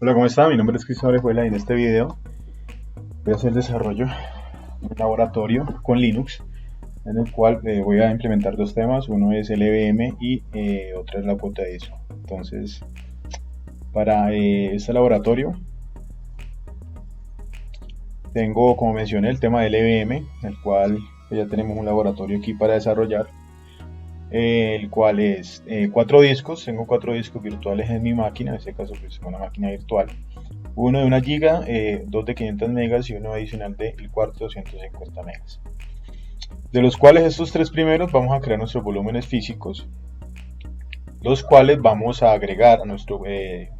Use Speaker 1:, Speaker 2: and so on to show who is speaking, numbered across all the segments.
Speaker 1: Hola, ¿cómo está? Mi nombre es Cristian Orejuela y en este video voy a hacer el desarrollo de un laboratorio con Linux en el cual voy a implementar dos temas, uno es el EVM y otro es la cuota de ISO. Entonces, para este laboratorio tengo, como mencioné, el tema del EVM, el cual ya tenemos un laboratorio aquí para desarrollar, el cual es 4 discos. Tengo 4 discos virtuales en mi máquina, en este caso pues, es una máquina virtual. Uno de 1 GB, dos de 500 megas y uno adicional del cuarto de 250 megas. De los cuales estos 3 primeros vamos a crear nuestros volúmenes físicos, los cuales vamos a agregar a nuestro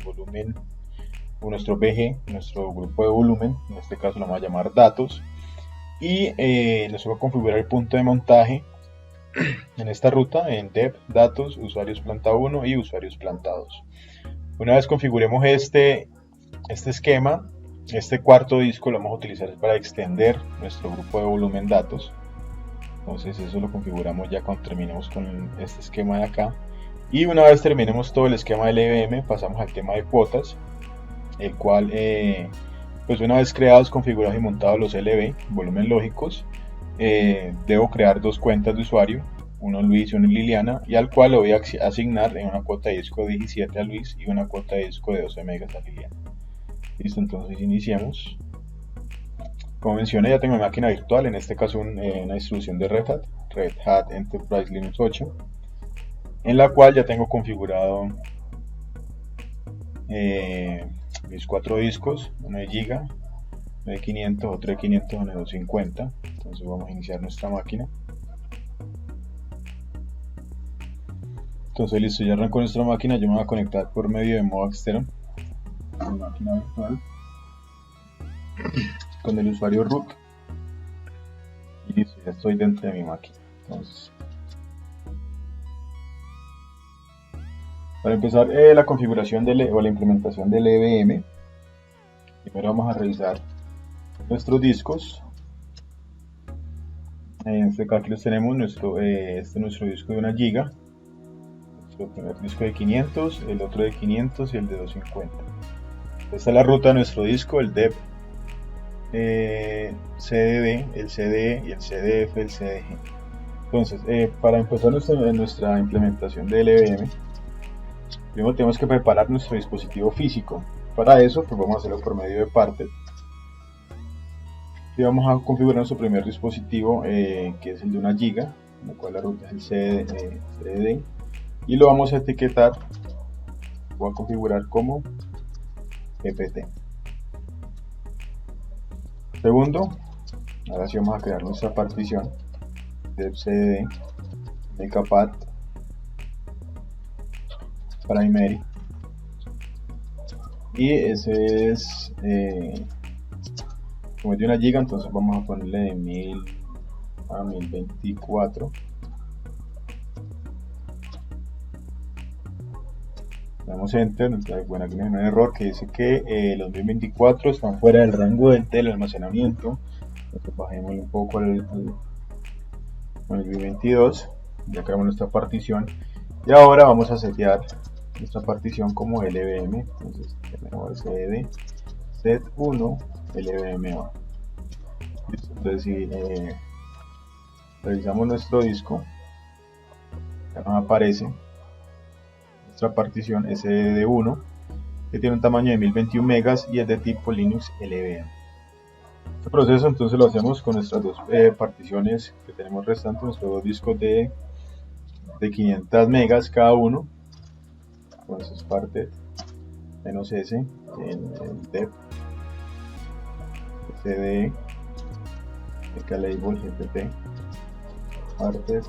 Speaker 1: volumen o nuestro BG, nuestro grupo de volumen, en este caso lo vamos a llamar datos, y nos va a configurar el punto de montaje en esta ruta en dev, datos, usuarios planta 1 y usuarios planta 2. Una vez configuremos este esquema, este cuarto disco lo vamos a utilizar para extender nuestro grupo de volumen datos. Entonces eso lo configuramos ya cuando terminemos con este esquema de acá. Y una vez terminemos todo el esquema del EVM, pasamos al tema de cuotas, el cual pues una vez creados, configurados y montados los LV, volumen lógicos, debo crear 2 cuentas de usuario, uno Luis y uno Liliana, y al cual le voy a asignar en una cuota de disco de 17 a Luis y una cuota de disco de 12 megas a Liliana. Listo, entonces iniciamos. Como mencioné, ya tengo mi máquina virtual, en este caso una distribución de Red Hat Enterprise Linux 8, en la cual ya tengo configurado mis 4 discos, uno de GB, uno de 500, otro de 500, uno de 250. Entonces vamos a iniciar nuestra máquina. Entonces listo, ya arrancó nuestra máquina. Yo me voy a conectar por medio de modo externo a mi máquina virtual con el usuario root y listo, ya estoy dentro de mi máquina. Entonces, para empezar la configuración o la implementación del EVM, primero vamos a revisar nuestros discos. En este caso aquí los tenemos, este es nuestro disco de 1 GB, nuestro primer disco de 500, el otro de 500 y el de 250. Esta es la ruta de nuestro disco, el dev, CDD, el CDE y el CDF, el CDG. Entonces, para empezar nuestra implementación del EVM, primero tenemos que preparar nuestro dispositivo físico. Para eso, pues vamos a hacerlo por medio de Parted. Y vamos a configurar nuestro primer dispositivo, que es el de 1 GB, en el cual la ruta es el CDD, y lo vamos a etiquetar, voy a configurar como EPT. Segundo, ahora sí vamos a crear nuestra partición de CDD, Mecapad, Primary, y ese es como es de 1 GB, entonces vamos a ponerle de 1000 a 1024. Damos enter. Bueno, aquí me da un error que dice que los 1024 están fuera del rango del almacenamiento. Entonces bajemos un poco al 1022. Ya creamos nuestra partición y ahora vamos a setear nuestra partición como LVM. Entonces tenemos cd set1 LVM1. Entonces si revisamos nuestro disco, ya nos aparece nuestra partición SDD1, que tiene un tamaño de 1021 megas y es de tipo Linux LVM. Este proceso entonces lo hacemos con nuestras dos particiones que tenemos restantes, nuestros 2 discos de 500 megas cada uno. Entonces parte menos S en el dev cd label gpt parte,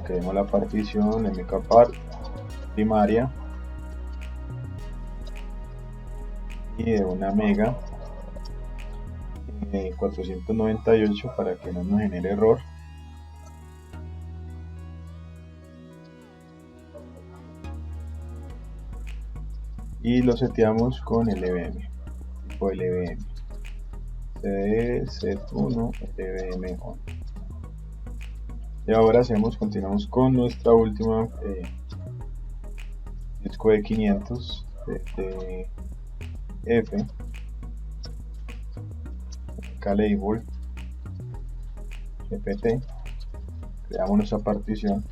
Speaker 1: creemos la partición mkpart primaria y de 1 mega 498 para que no nos genere error. Y lo seteamos con LVM, tipo LVM, cd set1 LVM on. Y ahora continuamos con nuestra última disco de 500 de F, label, GPT, creamos nuestra partición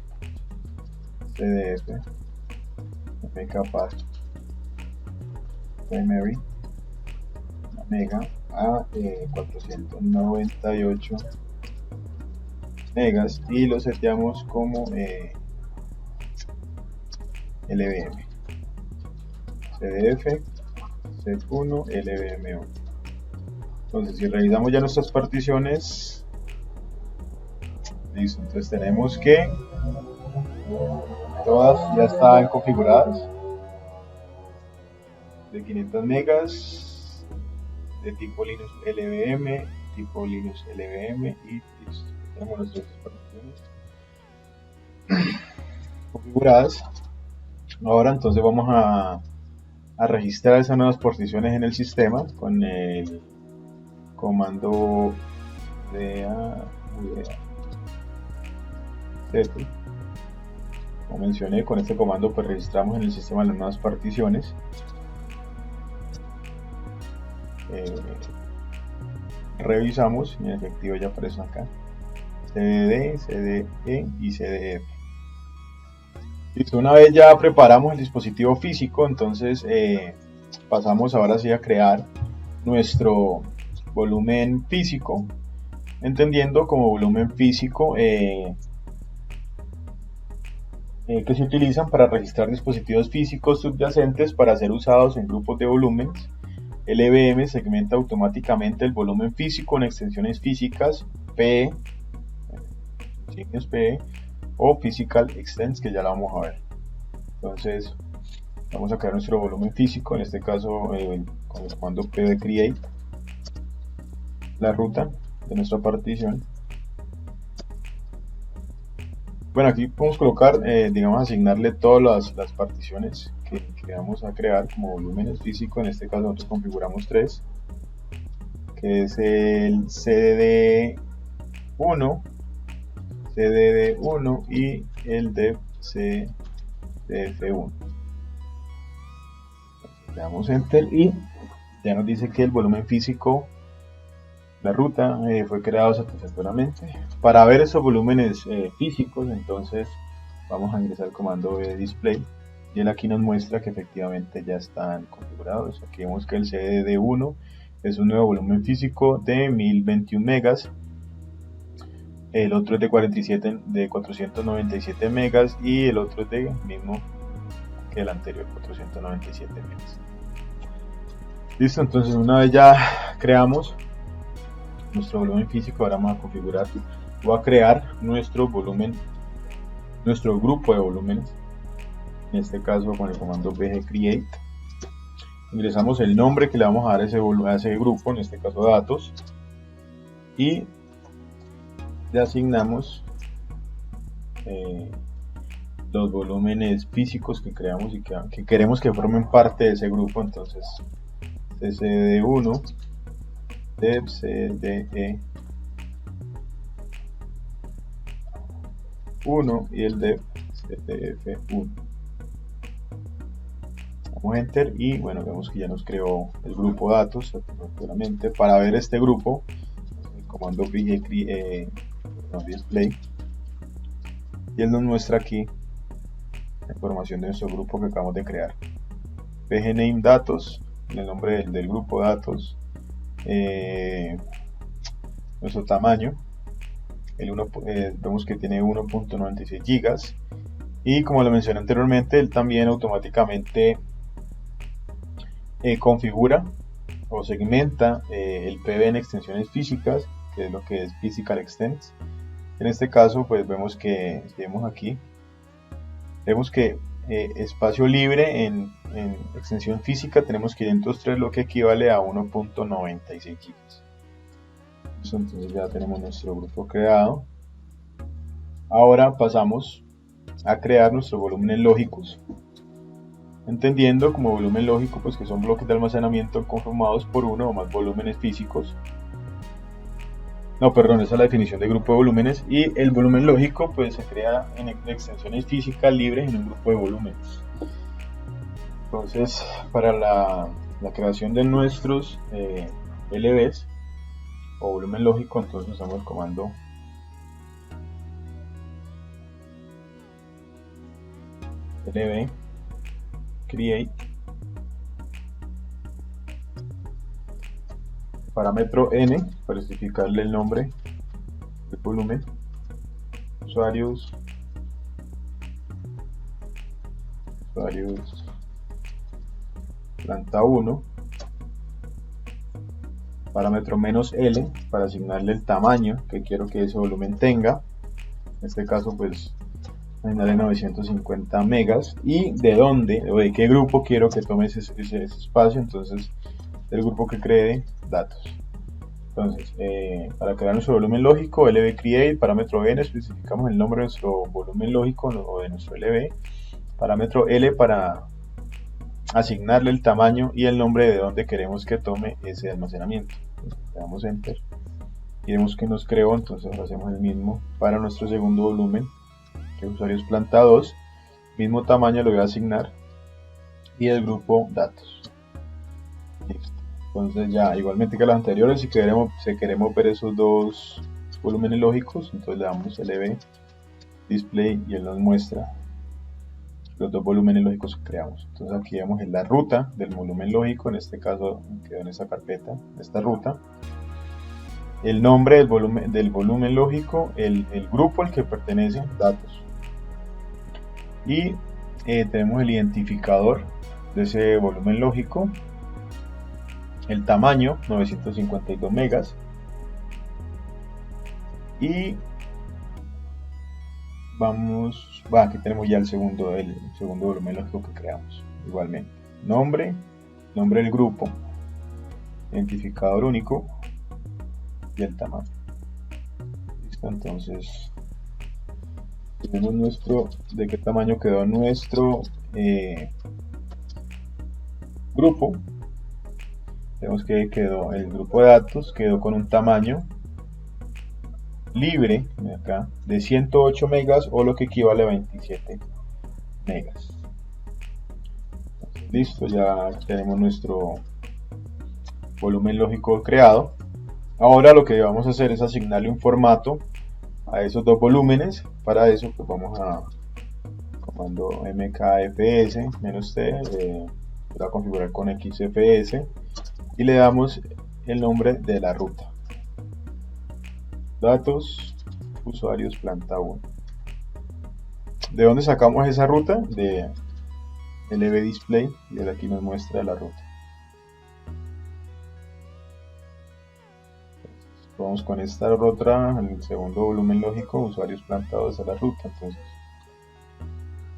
Speaker 1: CDF, mkpath primary, mega a 498 megas y lo seteamos como LVM, CDF, set1, LVM1. Entonces, si revisamos ya nuestras particiones, listo, entonces tenemos que todas ya están configuradas, de 500 megas, de tipo Linux LVM, tipo Linux LVM y listo. Tenemos nuestras particiones configuradas. Ahora entonces vamos a registrar esas nuevas particiones en el sistema con el comando set. Como mencioné, con este comando pues registramos en el sistema las nuevas particiones. Revisamos y en efectivo ya aparecen acá CDD, CDE y CDF. Listo, una vez ya preparamos el dispositivo físico, entonces pasamos ahora sí a crear nuestro volumen físico, entendiendo como volumen físico que se utilizan para registrar dispositivos físicos subyacentes para ser usados en grupos de volúmenes. LVM segmenta automáticamente el volumen físico en extensiones físicas PE, signos PE o Physical Extents, que ya la vamos a ver. Entonces vamos a crear nuestro volumen físico, en este caso con el comando pd create, la ruta de nuestra partición. Bueno, aquí podemos colocar, digamos, asignarle todas las particiones que vamos a crear como volúmenes físicos. En este caso nosotros configuramos 3, que es el CDD1, CDD1 y el de CDF1. Le damos enter y ya nos dice que el volumen físico, la ruta, fue creado satisfactoriamente. Para ver esos volúmenes físicos, entonces vamos a ingresar el comando display y él aquí nos muestra que efectivamente ya están configurados. Aquí vemos que el CDD1 es un nuevo volumen físico de 1021 megas, el otro es de 497 megas y el otro es de mismo que el anterior, 497 megas. Listo, entonces una vez ya creamos nuestro volumen físico, ahora vamos a configurar o a crear nuestro volumen, nuestro grupo de volúmenes. En este caso con el comando bg create ingresamos el nombre que le vamos a dar a ese grupo, en este caso datos, y le asignamos los volúmenes físicos que creamos y que queremos que formen parte de ese grupo. Entonces CCD1, dev CDE 1 y el dev CDF1. Damos enter y bueno, vemos que ya nos creó el grupo datos automáticamente. Para ver este grupo, el comando bg display y él nos muestra aquí la información de nuestro grupo que acabamos de crear. pgname datos, el nombre del grupo datos, nuestro tamaño, vemos que tiene 1.96 gigas y como lo mencioné anteriormente, él también automáticamente configura o segmenta el PV en extensiones físicas, que es lo que es Physical Extents. En este caso pues vemos que, si vemos aquí, vemos que espacio libre en extensión física tenemos 503, lo que equivale a 1.96 gigas. Entonces ya tenemos nuestro grupo creado. Ahora pasamos a crear nuestros volúmenes lógicos, entendiendo como volumen lógico pues que son bloques de almacenamiento conformados por uno o más volúmenes físicos. No, perdón, esa es la definición de grupo de volúmenes, y el volumen lógico pues se crea en extensiones físicas libres en un grupo de volúmenes. Entonces, para la creación de nuestros LVs o volumen lógico, entonces usamos el comando lv create, parámetro n para especificarle el nombre del volumen, usuarios planta 1, parámetro "-l" para asignarle el tamaño que quiero que ese volumen tenga. En este caso pues asignarle 950 megas, y de dónde o de qué grupo quiero que tome ese espacio, entonces del grupo que cree datos. Entonces, para crear nuestro volumen lógico, lv create, parámetro n, especificamos el nombre de nuestro volumen lógico o de nuestro lv, parámetro l para asignarle el tamaño y el nombre de donde queremos que tome ese almacenamiento. Entonces, le damos enter y vemos que nos creó. Entonces hacemos el mismo para nuestro segundo volumen, que usuarios planta 2, mismo tamaño lo voy a asignar, y el grupo datos. Listo. Entonces ya, igualmente que los anteriores, si queremos ver esos dos volúmenes lógicos, entonces le damos lv display y él nos muestra los dos volúmenes lógicos que creamos. Entonces aquí vemos en la ruta del volumen lógico, en este caso quedó en esta carpeta, esta ruta, el nombre del volumen lógico, el grupo al que pertenece, datos, y tenemos el identificador de ese volumen lógico, el tamaño 952 megas, y aquí tenemos ya el segundo volumen lógico que creamos. Igualmente, nombre del grupo, identificador único y el tamaño. Listo. Entonces tenemos de qué tamaño quedó nuestro grupo. Vemos que quedó el grupo de datos, quedó con un tamaño libre acá de 108 megas, o lo que equivale a 27 megas. Entonces, listo, ya tenemos nuestro volumen lógico creado. Ahora lo que vamos a hacer es asignarle un formato a esos dos volúmenes. Para eso pues vamos a comando mkfs -t, voy a configurar con xfs y le damos el nombre de la ruta, datos usuarios planta 1. ¿De dónde sacamos esa ruta? De lv display, y aquí nos muestra la ruta. Vamos con esta ruta, el segundo volumen lógico, usuarios planta 2 a la ruta. Entonces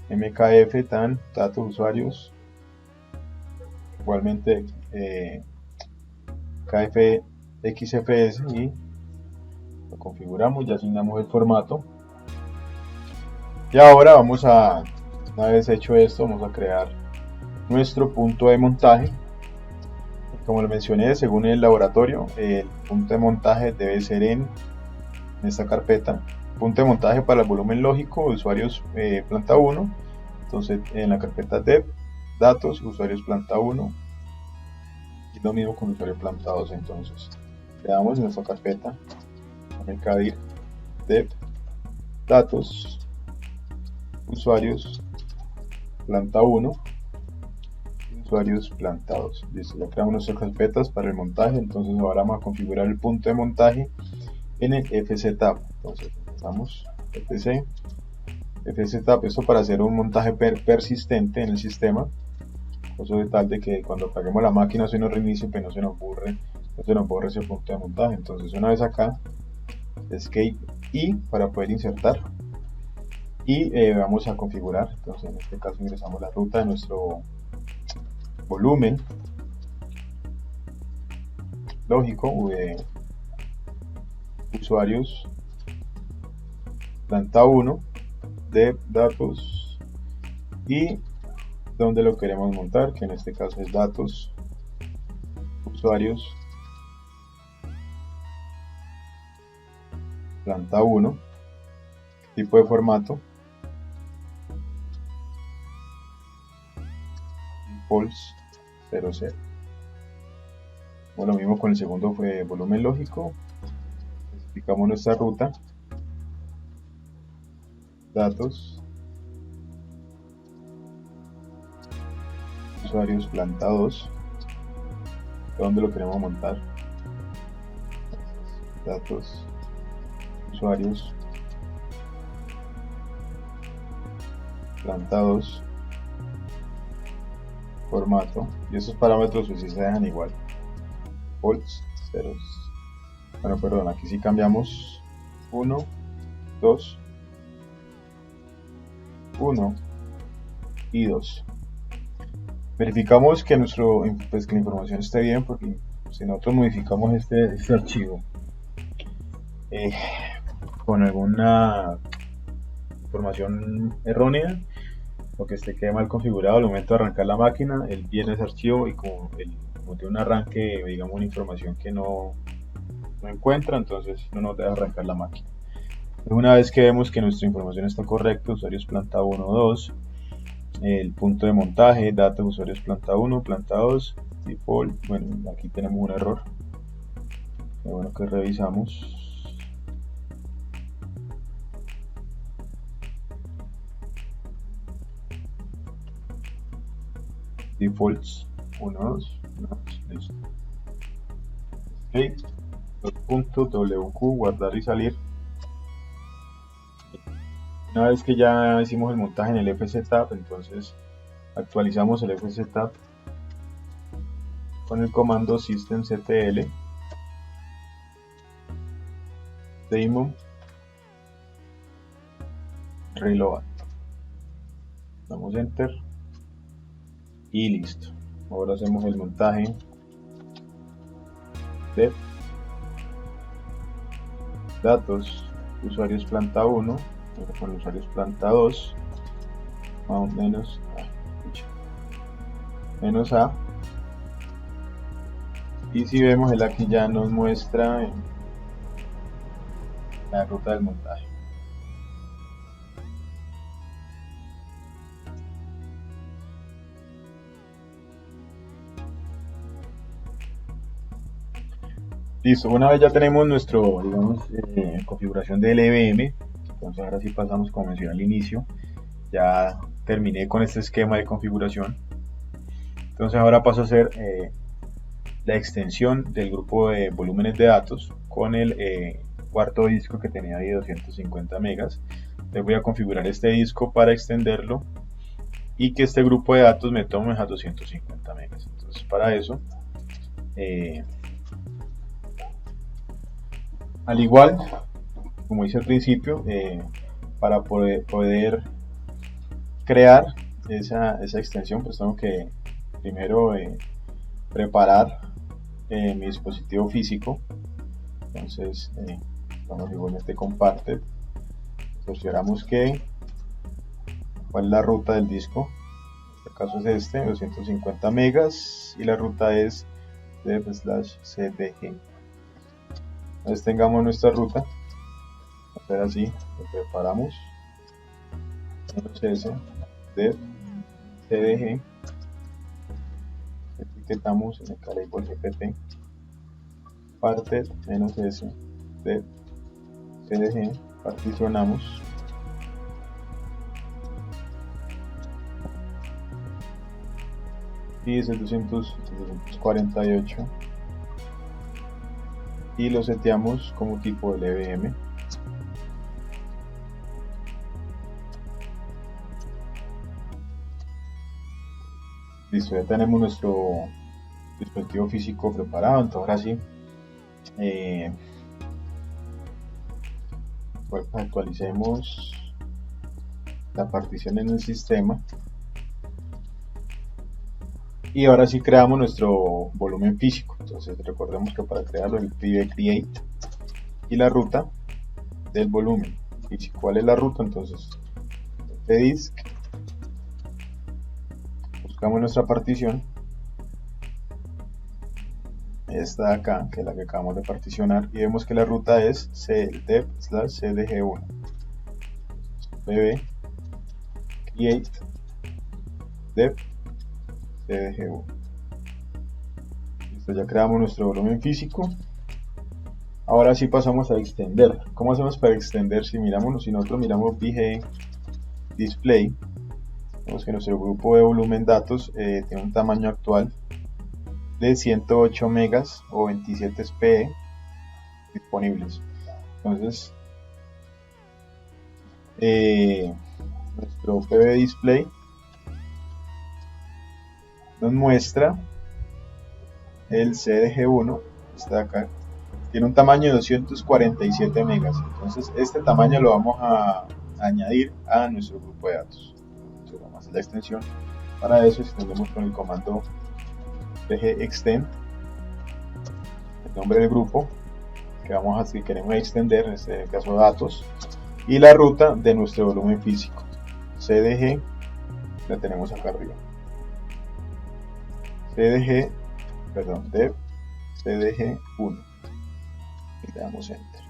Speaker 1: mkf tan datos usuarios, igualmente xfs, y lo configuramos, ya asignamos el formato. Y ahora una vez hecho esto, vamos a crear nuestro punto de montaje. Como lo mencioné, según el laboratorio, el punto de montaje debe ser en esta carpeta, punto de montaje para el volumen lógico, usuarios planta 1. Entonces en la carpeta dev, datos, usuarios planta 1, y lo mismo con usuario planta 2. Entonces le damos en nuestra carpeta mkdir dev, datos, usuarios planta 1, usuarios planta 2. Listo, ya creamos nuestras carpetas para el montaje. Entonces ahora vamos a configurar el punto de montaje en el fztab. Entonces empezamos fztab, esto para hacer un montaje persistente en el sistema, cosa de tal de que cuando apaguemos la máquina se nos reinicie, pero no se nos borre ese punto de montaje. Entonces una vez acá, escape y para poder insertar, y vamos a configurar. Entonces en este caso ingresamos la ruta de nuestro volumen lógico de usuarios planta 1, de datos, y donde lo queremos montar, que en este caso es datos usuarios planta 1, tipo de formato defaults 00. Lo mismo con el segundo fue volumen lógico. Especificamos nuestra ruta, datos, usuarios planta 2, ¿dónde lo queremos montar? Datos, usuarios planta 2, formato, y esos parámetros pues sí se dejan igual, defaults ceros. Bueno, perdón, aquí sí cambiamos 1, 2, 1 y 2. Verificamos que que la información esté bien, porque si nosotros modificamos este archivo con alguna información errónea o que esté quede mal configurado al momento de arrancar la máquina, él viene ese archivo y como tiene un arranque, digamos una información que no encuentra, entonces no nos deja arrancar la máquina. Una vez que vemos que nuestra información está correcta, usuarios planta 1, 2, el punto de montaje, datos, usuarios planta 1, planta 2, default, bueno, aquí tenemos un error, es bueno que revisamos. Defaults 1, 2, 1, 2, listo. .wq, guardar y salir. Una vez que ya hicimos el montaje en el fsetup, entonces actualizamos el fsetup con el comando systemctl daemon reload. Damos enter y listo. Ahora hacemos el montaje de datos, usuarios planta 1 con usuarios planta 2 menos A, y si vemos el aquí ya nos muestra la ruta del montaje. Listo, una vez ya tenemos nuestro, digamos, configuración del EVM, entonces ahora sí pasamos, como mencioné al inicio, ya terminé con este esquema de configuración. Entonces ahora paso a hacer la extensión del grupo de volúmenes de datos con el cuarto disco que tenía de 250 megas. Entonces voy a configurar este disco para extenderlo y que este grupo de datos me tome a 250 megas. Entonces para eso, al igual, como hice al principio, para poder crear esa extensión, pues tengo que primero preparar mi dispositivo físico. Entonces vamos igualmente comparte, seleccionamos cuál es la ruta del disco, en este caso es 250 megas, y la ruta es dev/cdg. Una vez tengamos nuestra ruta, hacer así, lo preparamos, -s dev cdg, etiquetamos en el label gpt parted -s dev cdg, particionamos, y es el 248 y lo seteamos como tipo LVM. Listo, ya tenemos nuestro dispositivo físico preparado. Entonces ahora sí, pues actualicemos la partición en el sistema. Y ahora sí creamos nuestro volumen físico. Entonces recordemos que para crearlo el pide create y la ruta del volumen físico. ¿Cuál es la ruta? Entonces disk, buscamos nuestra partición, esta de acá, que es la que acabamos de particionar, y vemos que la ruta es dev/cdg1 bb create dev CDG1. Listo, ya creamos nuestro volumen físico. Ahora sí pasamos a extender. ¿Cómo hacemos para extender? Si nosotros miramos VG Display, vemos que nuestro grupo de volumen datos tiene un tamaño actual de 108 megas o 27 SPE disponibles. Entonces nuestro PV Display nos muestra el CDG1, está acá, tiene un tamaño de 247 megas. Entonces este tamaño lo vamos a añadir a nuestro grupo de datos. Entonces vamos a hacer la extensión. Para eso extendemos con el comando VG Extend el nombre del grupo que queremos extender, en este caso datos, y la ruta de nuestro volumen físico. CDG la tenemos acá arriba. dev CDG1 y le damos enter.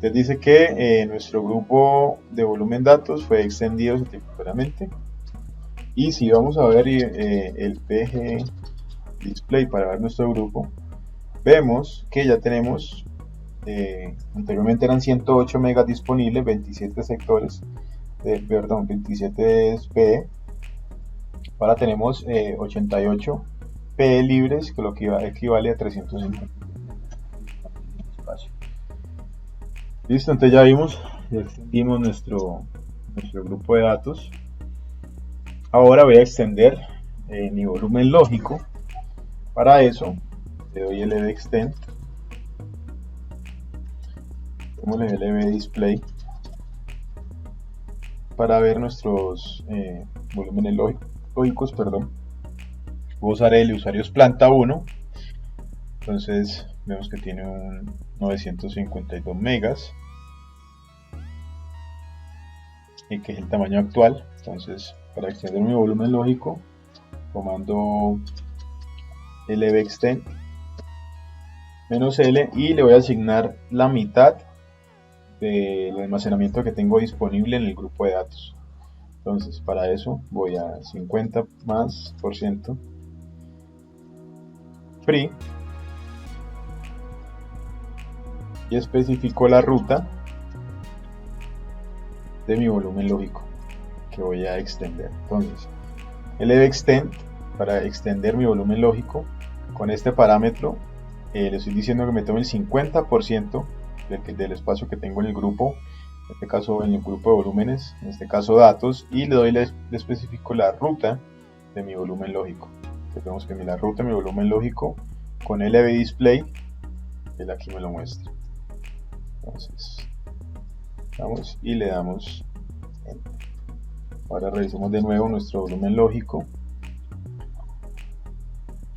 Speaker 1: Les dice que nuestro grupo de volumen datos fue extendido satisfactoriamente, y si vamos a ver el PG Display para ver nuestro grupo, vemos que ya tenemos anteriormente eran 108 megas disponibles, 27 sectores, 27 SPE. Ahora tenemos 88 PE libres, que lo que equivale a 350 espacio. Listo, entonces ya extendimos nuestro grupo de datos. Ahora voy a extender mi volumen lógico. Para eso le doy LV Extend, como el LV Display, para ver nuestros volúmenes lógicos. Voy a usar el usuario es planta 1. Entonces vemos que tiene un 952 megas y que es el tamaño actual. Entonces, para extender mi volumen lógico, comando LV Extend -L, y le voy a asignar la mitad del almacenamiento que tengo disponible en el grupo de datos. Entonces, para eso voy a 50 más % free y especifico la ruta de mi volumen lógico que voy a extender. Entonces, LV Extend, para extender mi volumen lógico, con este parámetro le estoy diciendo que me tome el 50% del espacio que tengo en el grupo, en este caso en el grupo de volúmenes, en este caso datos, y le especifico la ruta de mi volumen lógico. Entonces vemos que la ruta de mi volumen lógico con LV Display, él aquí me lo muestra. Entonces vamos y le damos enter. Ahora revisemos de nuevo nuestro volumen lógico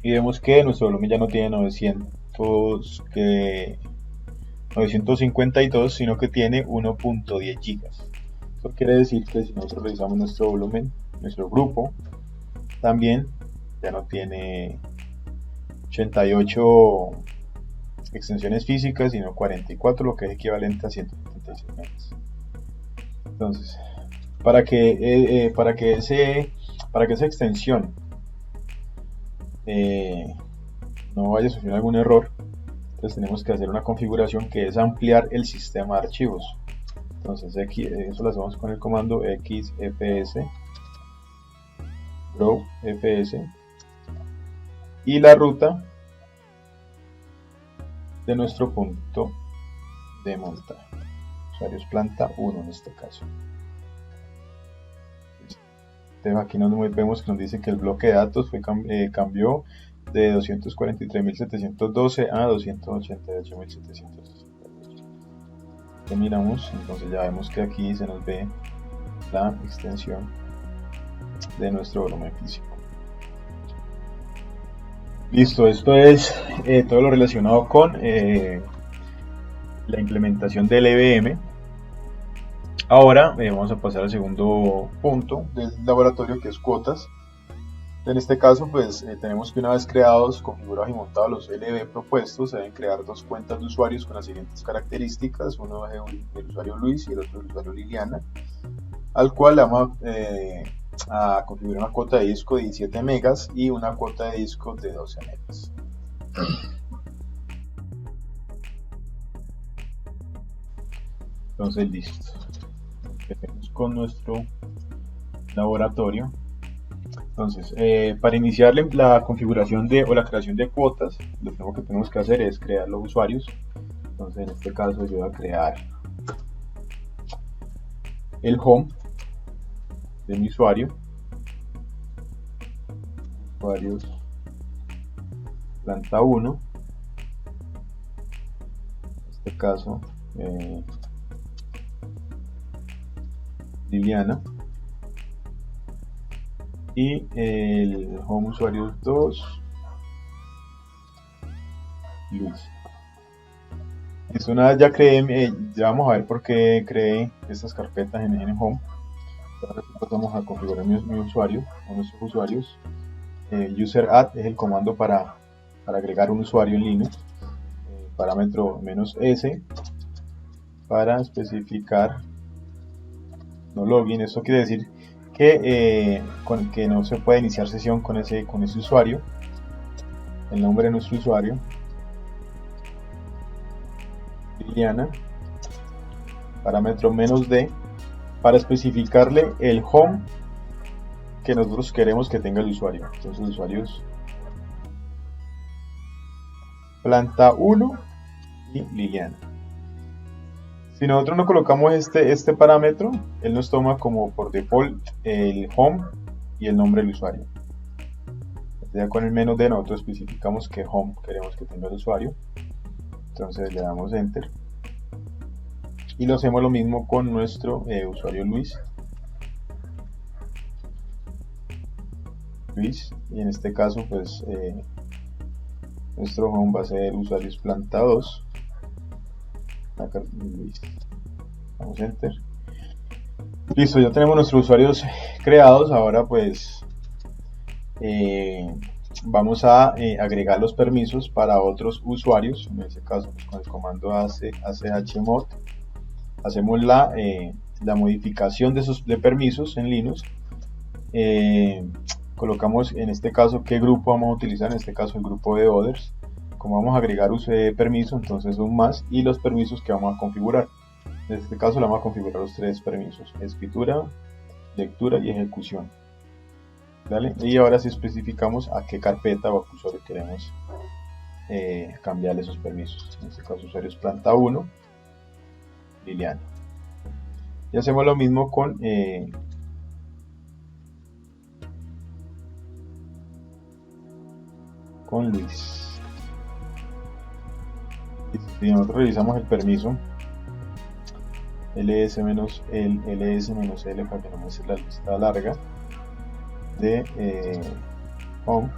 Speaker 1: y vemos que nuestro volumen ya no tiene 952, sino que tiene 1.10 gigas. Eso quiere decir que si nosotros revisamos nuestro volumen, nuestro grupo también ya no tiene 88 extensiones físicas, sino 44, lo que es equivalente a 176 megas. Entonces, para que esa extensión no vaya a sufrir algún error, entonces tenemos que hacer una configuración que es ampliar el sistema de archivos. Entonces eso lo hacemos con el comando xfs grow fs y la ruta de nuestro punto de montaje, usuarios planta 1 en este caso. Entonces aquí vemos que nos dice que el bloque de datos cambió de 243.712 a 288.768. Miramos, entonces ya vemos que aquí se nos ve la extensión de nuestro volumen físico. Listo, esto es todo lo relacionado con la implementación del LVM. Ahora vamos a pasar al segundo punto del laboratorio, que es cuotas. En este caso, pues tenemos que, una vez creados, configurados y montados los LV propuestos, se deben crear dos cuentas de usuarios con las siguientes características: uno es el usuario Luis y el otro el usuario Liliana, al cual le vamos a a configurar una cuota de disco de 17 megas y una cuota de disco de 12 megas. Entonces listo, empecemos con nuestro laboratorio. Entonces, para iniciar la configuración o la creación de cuotas, lo primero que tenemos que hacer es crear los usuarios. Entonces, en este caso yo voy a crear el home de mi usuarios planta 1, en este caso Liliana, y el home usuarios 2 Luis. Listo, una vez ya creé, ya vamos a ver por qué creé estas carpetas en home. Ahora vamos a configurar mi usuario o nuestros usuarios. User add es el comando para agregar un usuario en Linux. Parámetro "-s" para especificar no login. Esto quiere decir que no se puede iniciar sesión con ese usuario. El nombre de nuestro usuario, Liliana. Parámetro "-d" para especificarle el home que nosotros queremos que tenga el usuario. Entonces, usuarios planta 1 y Liliana. Si nosotros no colocamos este parámetro, él nos toma como por default el home y el nombre del usuario. Ya con el "-d" nosotros especificamos qué home queremos que tenga el usuario. Entonces le damos enter y lo hacemos lo mismo con nuestro usuario Luis, y en este caso pues nuestro home va a ser usuarios planta 2. Acá, Luis. Damos enter. Listo, ya tenemos nuestros usuarios creados. Ahora pues vamos a agregar los permisos para otros usuarios. En este caso pues, con el comando chmod hacemos la modificación de permisos en Linux. Colocamos en este caso qué grupo vamos a utilizar, en este caso el grupo de others. Como vamos a agregar permiso, entonces un más, y los permisos que vamos a configurar. En este caso le vamos a configurar los 3 permisos: escritura, lectura y ejecución. ¿Vale? Y ahora sí especificamos a qué carpeta o usuario queremos cambiarle esos permisos. En este caso usuarios planta 1, Liliana. Y hacemos lo mismo con Luis. Si nosotros revisamos el permiso ls-l para que no muestre la lista larga de home,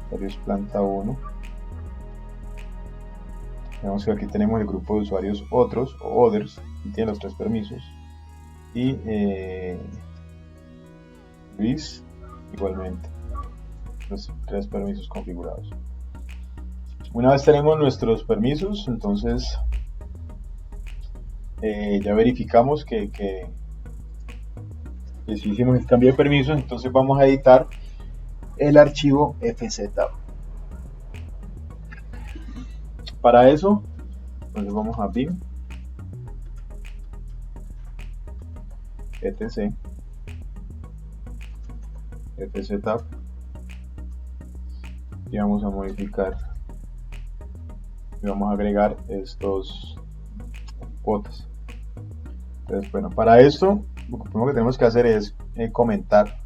Speaker 1: usuarios planta 1, vemos que aquí tenemos el grupo de usuarios otros o others, y tiene los 3 permisos, y Luis igualmente los 3 permisos configurados. Una vez tenemos nuestros permisos, entonces ya verificamos que si hicimos el cambio de permisos, entonces vamos a editar el archivo fz. Para eso, entonces vamos a bin etc fz y vamos a modificar y vamos a agregar estos cuotas. Entonces, bueno, para esto lo primero que tenemos que hacer es comentar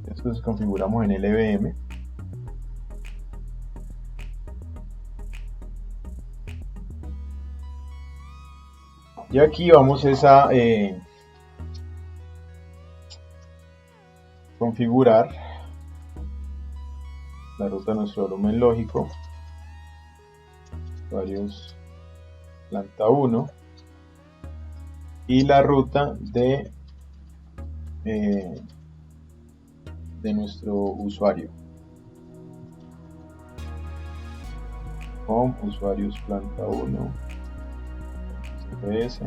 Speaker 1: esto. Configuramos en LVM y aquí vamos a configurar la ruta de nuestro volumen lógico, usuarios planta 1, y la ruta de nuestro usuario home, usuarios planta 1, XFS,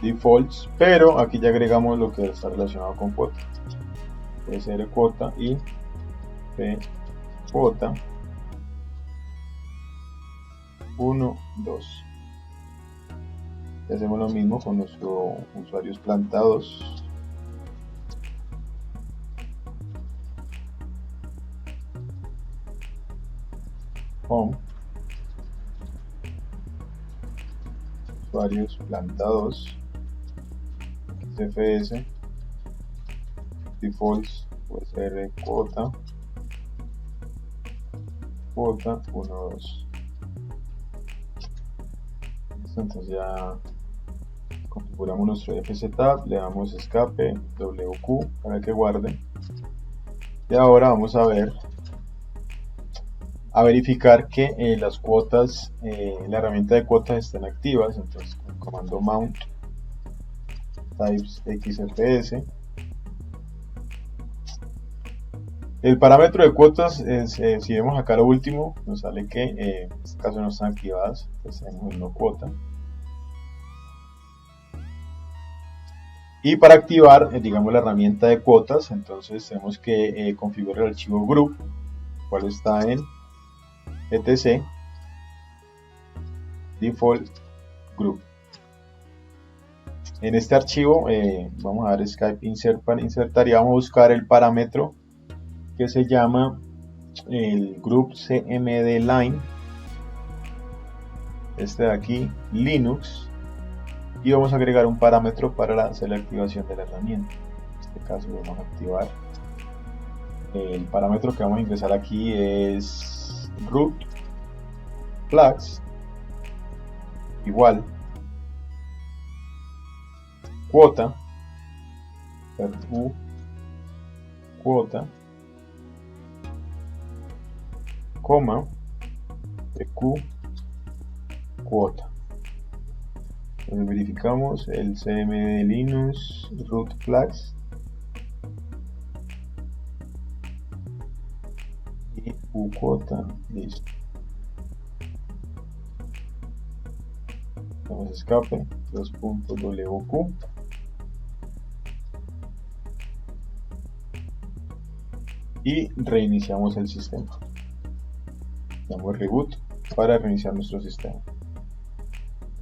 Speaker 1: defaults, pero aquí ya agregamos lo que está relacionado con cuota, SR cuota y P cuota 1, 2. Y hacemos lo mismo con nuestros usuarios plantados. Home, usuarios plantados, XFS, defaults, USR cuota 1, 2. Entonces ya configuramos nuestro FZTab, le damos escape, WQ para que guarde. Y ahora vamos a verificar que las cuotas, la herramienta de cuotas estén activas. Entonces con el comando mount types XFS, el parámetro de cuotas es, si vemos acá lo último, nos sale que en este caso no están activadas, entonces tenemos no cuota. Y para activar, digamos, la herramienta de cuotas, entonces tenemos que configurar el archivo group, cual está en etc default group. En este archivo vamos a dar Skype insert para insertar y vamos a buscar el parámetro que se llama el group cmd line, este de aquí, Linux, y vamos a agregar un parámetro para hacer la activación de la herramienta. En este caso vamos a activar el parámetro que vamos a ingresar aquí es root flags igual cuota u cuota coma pq cuota. Entonces verificamos el cmd linux root flags y u cuota, listo. Damos escape 2.wq y reiniciamos el sistema. Damos reboot para reiniciar nuestro sistema.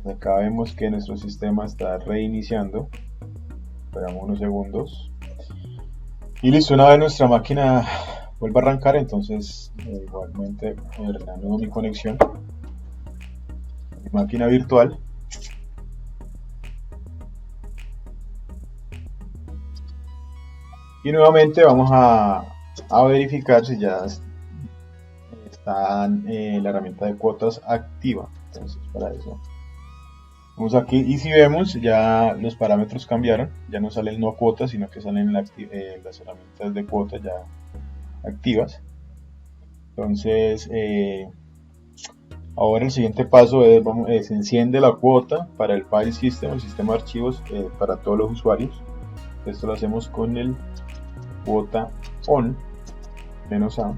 Speaker 1: Acá vemos que nuestro sistema está reiniciando. Esperamos unos segundos y listo. Una vez nuestra máquina vuelva a arrancar, entonces igualmente reanudo mi conexión a mi máquina virtual. Y nuevamente vamos a verificar si ya está la herramienta de cuotas activa. Entonces para eso vamos aquí y si vemos ya los parámetros cambiaron, ya no sale el no cuota, sino que salen las herramientas de cuotas ya activas. Entonces ahora el siguiente paso es, se enciende la cuota para el file system, el sistema de archivos para todos los usuarios. Esto lo hacemos con el cuota on -a.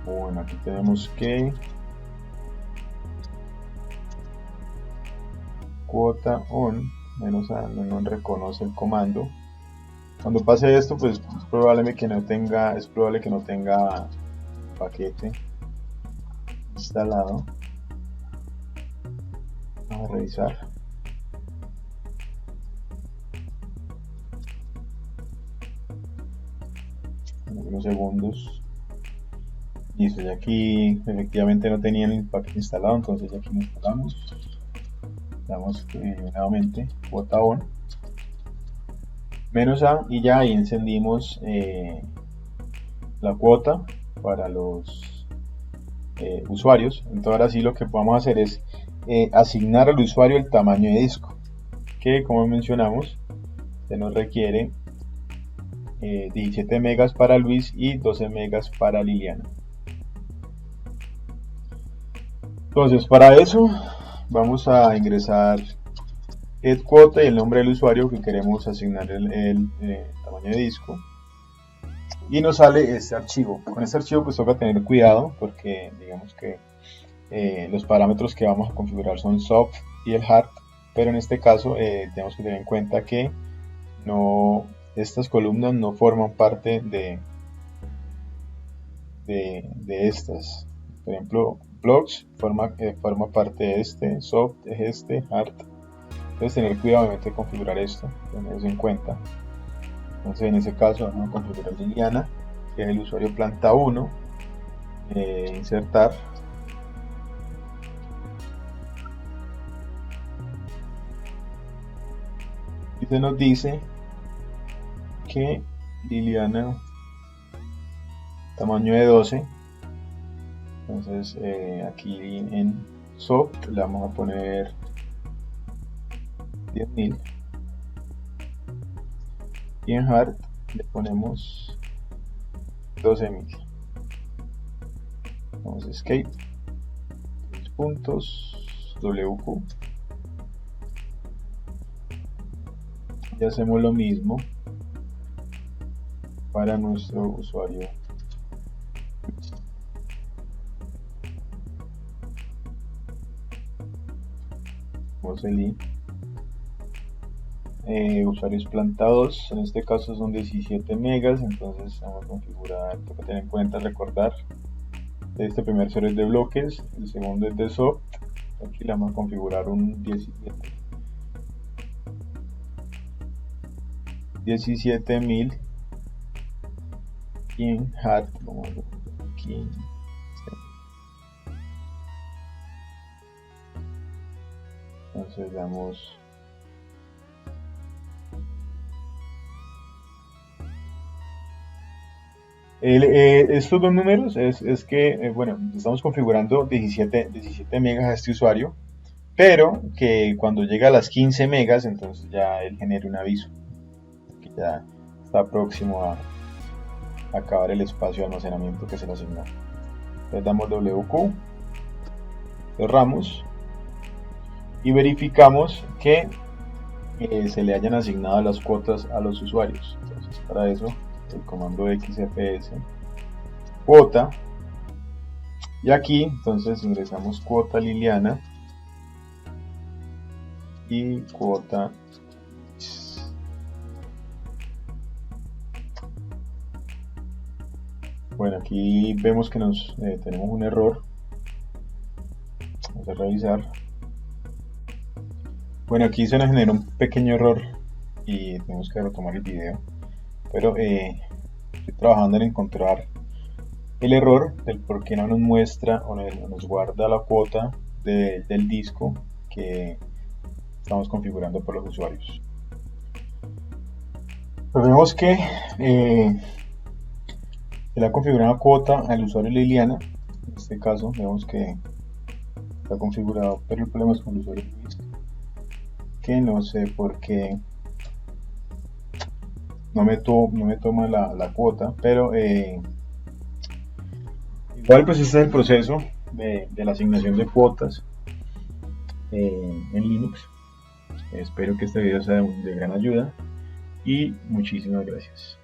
Speaker 1: Bueno, aquí tenemos que cuota on -a no reconoce el comando. Cuando pase esto, pues es probable que no tenga paquete instalado. Vamos a revisar. En unos segundos. Listo, ya aquí efectivamente no tenían el paquete instalado, entonces ya aquí lo instalamos. Damos nuevamente cuota on -a y ya ahí encendimos la cuota para los usuarios. Entonces ahora sí lo que vamos a hacer es asignar al usuario el tamaño de disco, que como mencionamos se nos requiere 17 megas para Luis y 12 megas para Liliana. Entonces para eso vamos a ingresar get cuota y el nombre del usuario que queremos asignar el tamaño de disco. y nos sale este archivo. Con este archivo pues toca tener cuidado porque digamos que los parámetros que vamos a configurar son soft y el hard, pero en este caso tenemos que tener en cuenta que no, estas columnas no forman parte de estas. Por ejemplo, blocks forma parte de este, soft es este, hard. Entonces tener cuidado obviamente de configurar esto, tener eso en cuenta. Entonces en ese caso vamos a configurar Liliana, que es el usuario planta 1, insertar. Y se nos dice que Liliana tamaño de 12. Entonces aquí en soft le vamos a poner 10.000 y en hard le ponemos 12.000. Vamos a escape, 3 puntos, WQ, y hacemos lo mismo para nuestro usuario. Vamos a elegir usuarios plantados, en este caso son 17 megas, entonces vamos a configurar, tengo que tener en cuenta, recordar, este primer servidor es de bloques, el segundo es de soft, aquí le vamos a configurar un 17.000 y en hard, vamos a ver aquí, entonces damos estos dos números es que, bueno, estamos configurando 17 megas a este usuario, pero que cuando llega a las 15 megas, entonces ya él genera un aviso, que ya está próximo a acabar el espacio de almacenamiento que se le asignó. Entonces damos WQ, cerramos y verificamos que se le hayan asignado las cuotas a los usuarios. Entonces para eso el comando xfs cuota, y aquí entonces ingresamos cuota Liliana y cuota. Bueno, aquí vemos que tenemos un error. Vamos a revisar. Bueno, aquí se nos genera un pequeño error y tenemos que retomar el video, pero estoy trabajando en encontrar el error del por qué no nos muestra o nos guarda la cuota del disco que estamos configurando por los usuarios. Pues vemos que se le ha configurado una cuota al usuario Liliana. En este caso vemos que está configurado, pero el problema es con el usuario Luis, que no sé por qué no me toma la cuota, pero igual pues este es el proceso de la asignación de cuotas en Linux. Espero que este video sea de gran ayuda y muchísimas gracias.